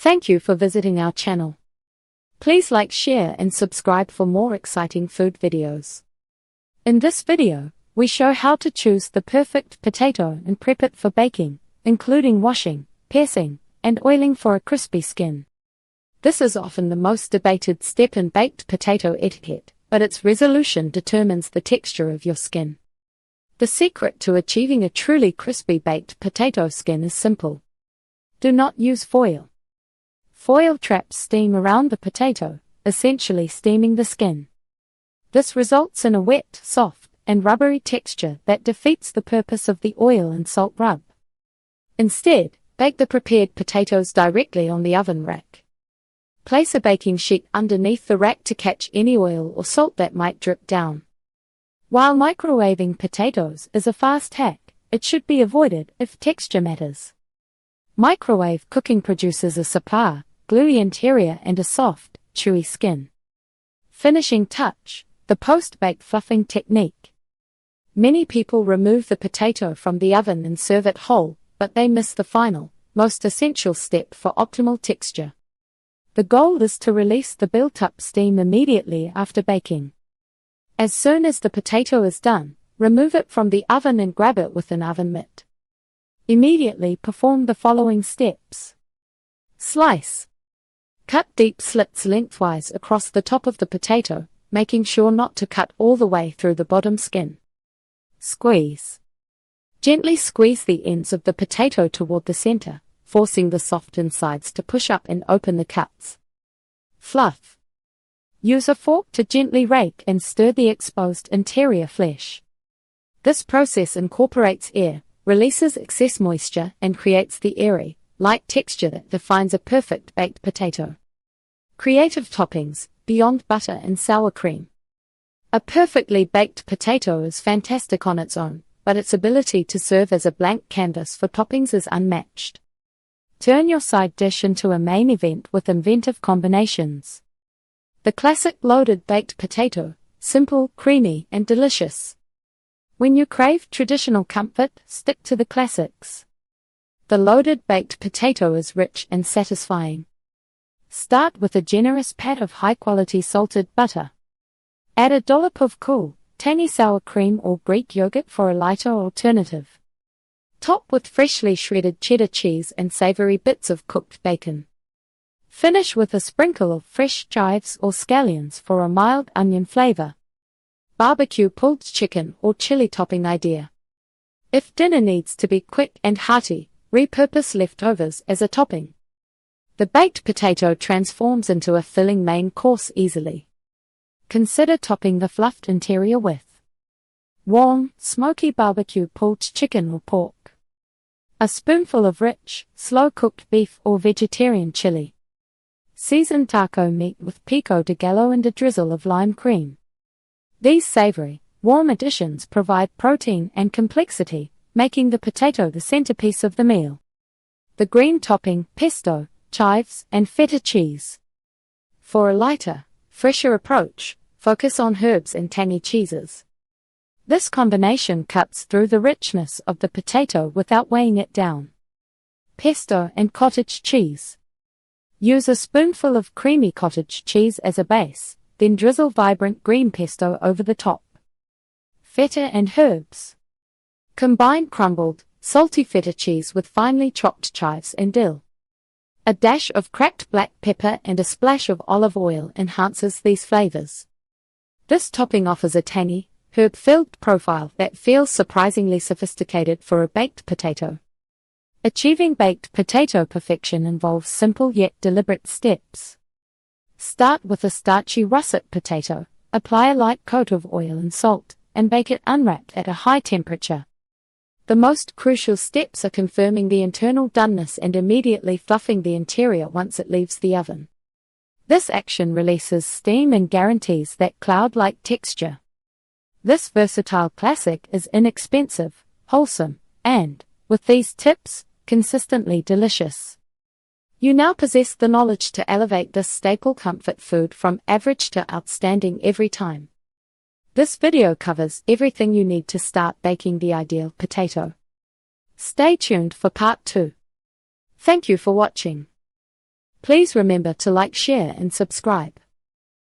Thank you for visiting our channel. Please like, share and subscribe for more exciting food videos. In this video, we show how to choose the perfect potato and prep it for baking, including washing, piercing, and oiling for a crispy skin. This is often the most debated step in baked potato etiquette, but its resolution determines the texture of your skin. The secret to achieving a truly crispy baked potato skin is simple. Do not use foil. Foil traps steam around the potato, essentially steaming the skin. This results in a wet, soft, and rubbery texture that defeats the purpose of the oil and salt rub. Instead, bake the prepared potatoes directly on the oven rack. Place a baking sheet underneath the rack to catch any oil or salt that might drip down. While microwaving potatoes is a fast hack, it should be avoided if texture matters. Microwave cooking produces a souplar, gluey interior and a soft, chewy skin. Finishing touch, the post-bake fluffing technique. Many people remove the potato from the oven and serve it whole, but they miss the final, most essential step for optimal texture. The goal is to release the built-up steam immediately after baking. As soon as the potato is done, remove it from the oven and grab it with an oven mitt. Immediately perform the following steps. Slice. Cut deep slits lengthwise across the top of the potato, making sure not to cut all the way through the bottom skin. Squeeze. Gently squeeze the ends of the potato toward the center, forcing the soft insides to push up and open the cuts. Fluff. Use a fork to gently rake and stir the exposed interior flesh. This process incorporates air, releases excess moisture, and creates the airy, light texture that defines a perfect baked potato. Creative toppings, beyond butter and sour cream. A perfectly baked potato is fantastic on its own, but its ability to serve as a blank canvas for toppings is unmatched. Turn your side dish into a main event with inventive combinations. The classic loaded baked potato, simple, creamy, and delicious. When you crave traditional comfort, stick to the classics. The loaded baked potato is rich and satisfying. Start with a generous pat of high-quality salted butter. Add a dollop of cool, tangy sour cream or Greek yogurt for a lighter alternative. Top with freshly shredded cheddar cheese and savory bits of cooked bacon. Finish with a sprinkle of fresh chives or scallions for a mild onion flavor. Barbecue pulled chicken or chili topping idea. If dinner needs to be quick and hearty, repurpose leftovers as a topping. The baked potato transforms into a filling main course easily. Consider topping the fluffed interior with warm, smoky barbecue pulled chicken or pork. A spoonful of rich, slow-cooked beef or vegetarian chili. Seasoned taco meat with pico de gallo and a drizzle of lime cream. These savory, warm additions provide protein and complexity, making the potato the centerpiece of the meal. The green topping, pesto, chives, and feta cheese. For a lighter, fresher approach, focus on herbs and tangy cheeses. This combination cuts through the richness of the potato without weighing it down. Pesto and cottage cheese. Use a spoonful of creamy cottage cheese as a base, then drizzle vibrant green pesto over the top. Feta and herbs. Combine crumbled, salty feta cheese with finely chopped chives and dill. A dash of cracked black pepper and a splash of olive oil enhances these flavors. This topping offers a tangy, herb-filled profile that feels surprisingly sophisticated for a baked potato. Achieving baked potato perfection involves simple yet deliberate steps. Start with a starchy russet potato, apply a light coat of oil and salt, and bake it unwrapped at a high temperature. The most crucial steps are confirming the internal doneness and immediately fluffing the interior once it leaves the oven. This action releases steam and guarantees that cloud-like texture. This versatile classic is inexpensive, wholesome, and, with these tips, consistently delicious. You now possess the knowledge to elevate this staple comfort food from average to outstanding every time. This video covers everything you need to start baking the ideal potato. Stay tuned for part 2. Thank you for watching. Please remember to like, share and subscribe.